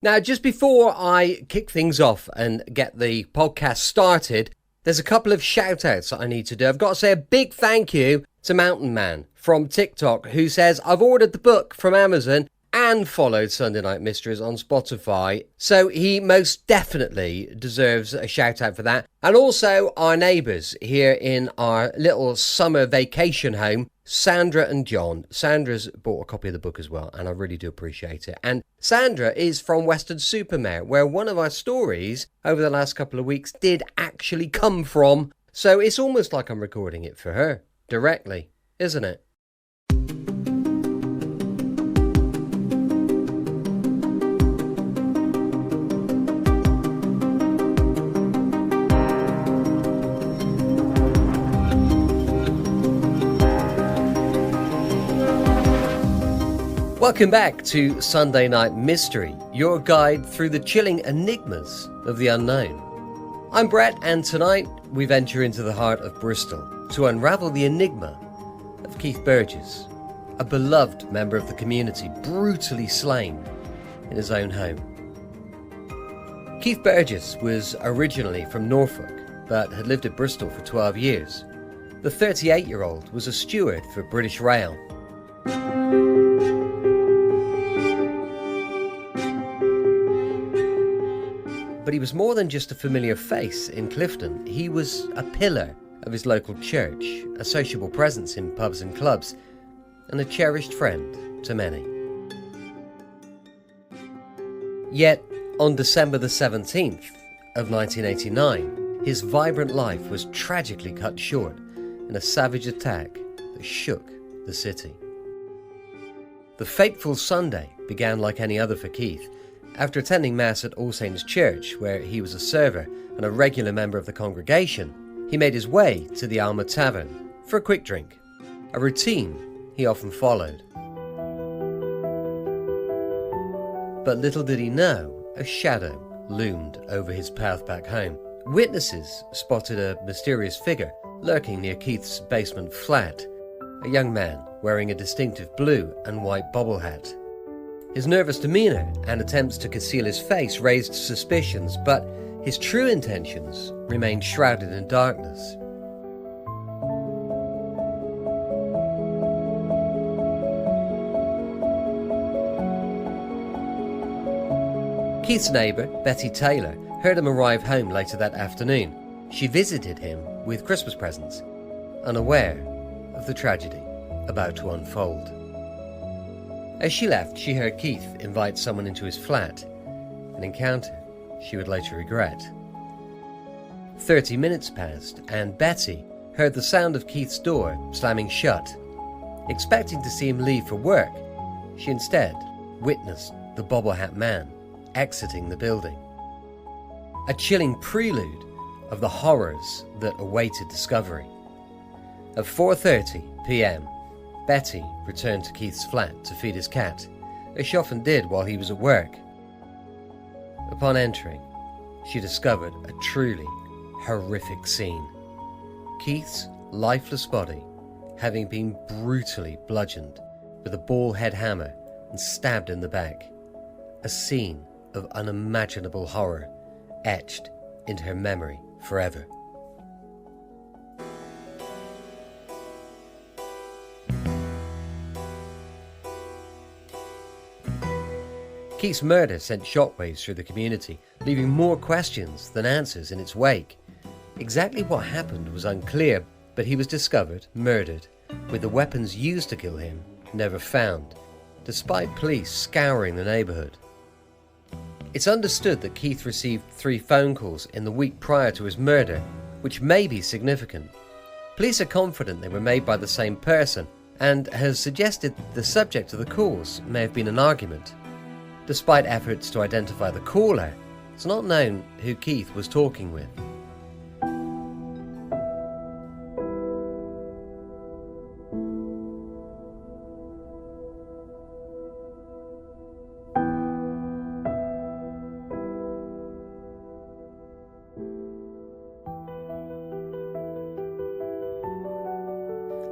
Now, just before I kick things off and get the podcast started, there's a couple of shout outs that I need to do. I've got to say a big thank you to Mountain Man from TikTok, who says, I've ordered the book from Amazon and followed Sunday Night Mysteries on Spotify. So he most definitely deserves a shout out for that. And also our neighbours here in our little summer vacation home, Sandra and John. Sandra's bought a copy of the book as well, and I really do appreciate it. And Sandra is from Weston-super-Mare, where one of our stories over the last couple of weeks did actually come from. So it's almost like I'm recording it for her directly, isn't it? Welcome back to Sunday Night Mystery, your guide through the chilling enigmas of the unknown. I'm Brett, and tonight we venture into the heart of Bristol to unravel the enigma of Keith Burgess, a beloved member of the community brutally slain in his own home. Keith Burgess was originally from Norfolk, but had lived at Bristol for 12 years. The 38-year-old was a steward for British Rail. But he was more than just a familiar face in Clifton. He was a pillar of his local church, a sociable presence in pubs and clubs, and a cherished friend to many. Yet, on December the 17th of 1989, his vibrant life was tragically cut short in a savage attack that shook the city. The fateful Sunday began like any other for Keith. After attending Mass at All Saints Church, where he was a server and a regular member of the congregation, he made his way to the Alma Tavern for a quick drink, a routine he often followed. But little did he know, a shadow loomed over his path back home. Witnesses spotted a mysterious figure lurking near Keith's basement flat, a young man wearing a distinctive blue and white bobble hat. His nervous demeanour and attempts to conceal his face raised suspicions, but his true intentions remained shrouded in darkness. Keith's neighbour, Betty Taylor, heard him arrive home later that afternoon. She visited him with Christmas presents, unaware of the tragedy about to unfold. As she left, she heard Keith invite someone into his flat, an encounter she would later regret. 30 minutes passed, and Betty heard the sound of Keith's door slamming shut. Expecting to see him leave for work, she instead witnessed the bobble hat man exiting the building. A chilling prelude of the horrors that awaited discovery. At 4:30 p.m, Betty returned to Keith's flat to feed his cat, as she often did while he was at work. Upon entering, she discovered a truly horrific scene. Keith's lifeless body having been brutally bludgeoned with a ball-head hammer and stabbed in the back. A scene of unimaginable horror etched into her memory forever. Keith's murder sent shockwaves through the community, leaving more questions than answers in its wake. Exactly what happened was unclear, but he was discovered, murdered, with the weapons used to kill him never found, despite police scouring the neighbourhood. It's understood that Keith received 3 phone calls in the week prior to his murder, which may be significant. Police are confident they were made by the same person, and has suggested the subject of the calls may have been an argument. Despite efforts to identify the caller, it's not known who Keith was talking with.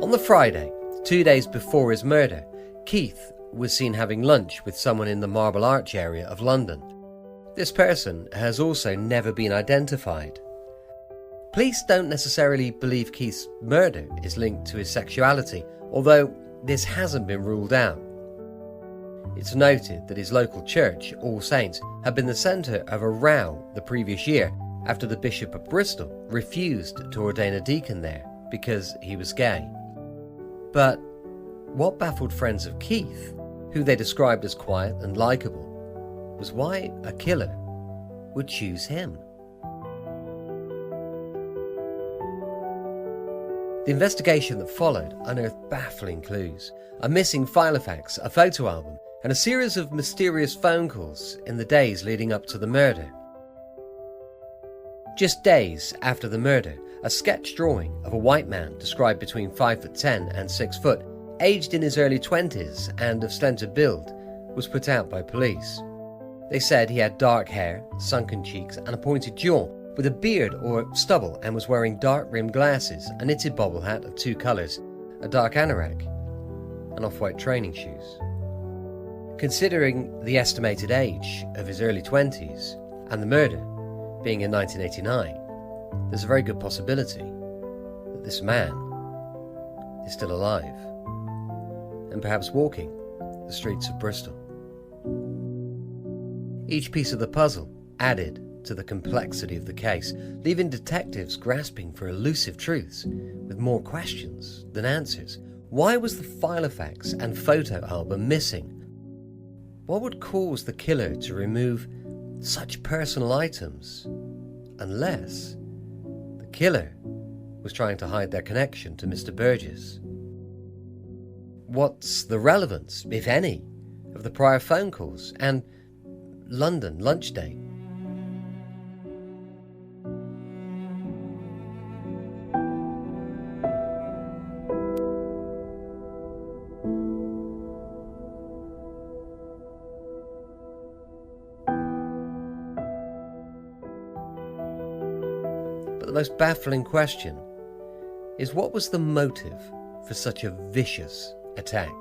On the Friday, 2 days before his murder, Keith was seen having lunch with someone in the Marble Arch area of London. This person has also never been identified. Police don't necessarily believe Keith's murder is linked to his sexuality, although this hasn't been ruled out. It's noted that his local church, All Saints, had been the centre of a row the previous year after the Bishop of Bristol refused to ordain a deacon there because he was gay. But what baffled friends of Keith, who they described as quiet and likeable, was why a killer would choose him. The investigation that followed unearthed baffling clues: a missing Filofax, a photo album, and a series of mysterious phone calls in the days leading up to the murder. Just days after the murder, a sketch drawing of a white man described between 5'10" and 6 foot, aged in his early 20s and of slender build, was put out by police. They said he had dark hair, sunken cheeks, and a pointed jaw, with a beard or stubble, and was wearing dark-rimmed glasses, a knitted bobble hat of 2 colours, a dark anorak, and off-white training shoes. Considering the estimated age of his early 20s and the murder being in 1989, there's a very good possibility that this man is still alive and perhaps walking the streets of Bristol. Each piece of the puzzle added to the complexity of the case, leaving detectives grasping for elusive truths with more questions than answers. Why was the Filofax and photo album missing? What would cause the killer to remove such personal items, unless the killer was trying to hide their connection to Mr. Burgess? What's the relevance, if any, of the prior phone calls and London lunch date? But the most baffling question is, what was the motive for such a vicious attack?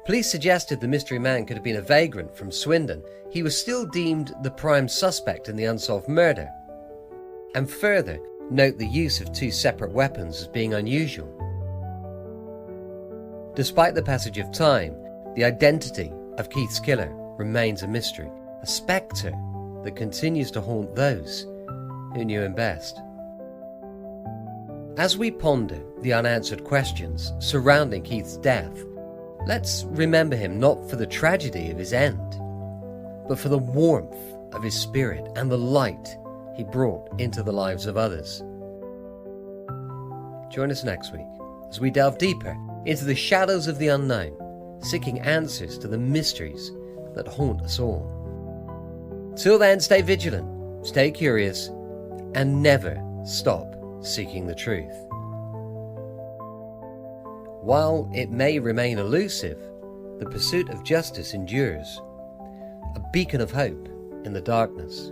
Police suggested the mystery man could have been a vagrant from Swindon. He was still deemed the prime suspect in the unsolved murder. And further, note the use of 2 separate weapons as being unusual. Despite the passage of time, the identity of Keith's killer remains a mystery, a spectre that continues to haunt those who knew him best. As we ponder the unanswered questions surrounding Keith's death, let's remember him not for the tragedy of his end, but for the warmth of his spirit and the light he brought into the lives of others. Join us next week as we delve deeper into the shadows of the unknown, seeking answers to the mysteries that haunt us all. Till then, stay vigilant, stay curious, and never stop seeking the truth. While it may remain elusive, the pursuit of justice endures, a beacon of hope in the darkness.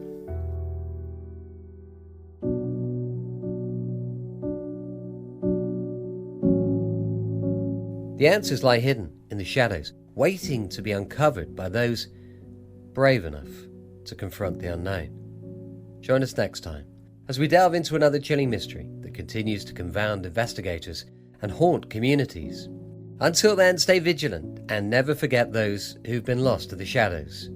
The answers lie hidden in the shadows, waiting to be uncovered by those brave enough to confront the unknown. Join us next time as we delve into another chilling mystery that continues to confound investigators and haunt communities. Until then, stay vigilant and never forget those who've been lost to the shadows.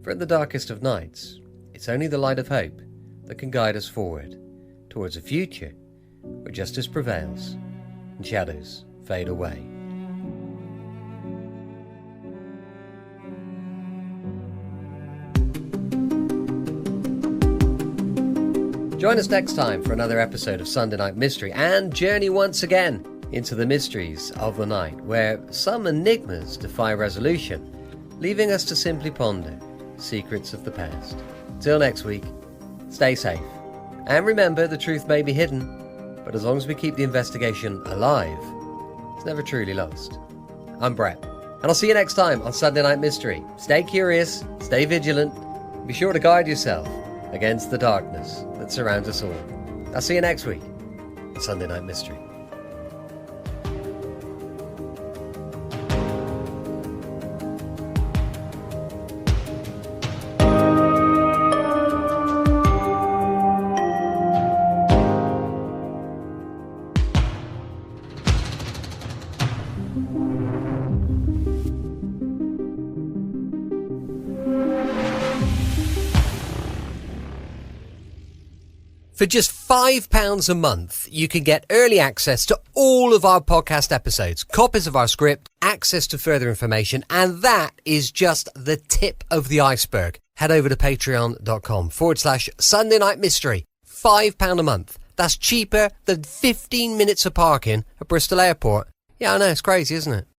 For in the darkest of nights, it's only the light of hope that can guide us forward towards a future where justice prevails and shadows fade away. Join us next time for another episode of Sunday Night Mystery and journey once again into the mysteries of the night, where some enigmas defy resolution, leaving us to simply ponder secrets of the past. Till next week, stay safe. And remember, the truth may be hidden, but as long as we keep the investigation alive, it's never truly lost. I'm Brett, and I'll see you next time on Sunday Night Mystery. Stay curious, stay vigilant, and be sure to guard yourself against the darkness that surrounds us all. I'll see you next week on Sunday Night Mystery. For just £5 a month, you can get early access to all of our podcast episodes, copies of our script, access to further information, and that is just the tip of the iceberg. Head over to patreon.com/Sunday Night Mystery. £5 a month. That's cheaper than 15 minutes of parking at Bristol Airport. Yeah, I know, it's crazy, isn't it?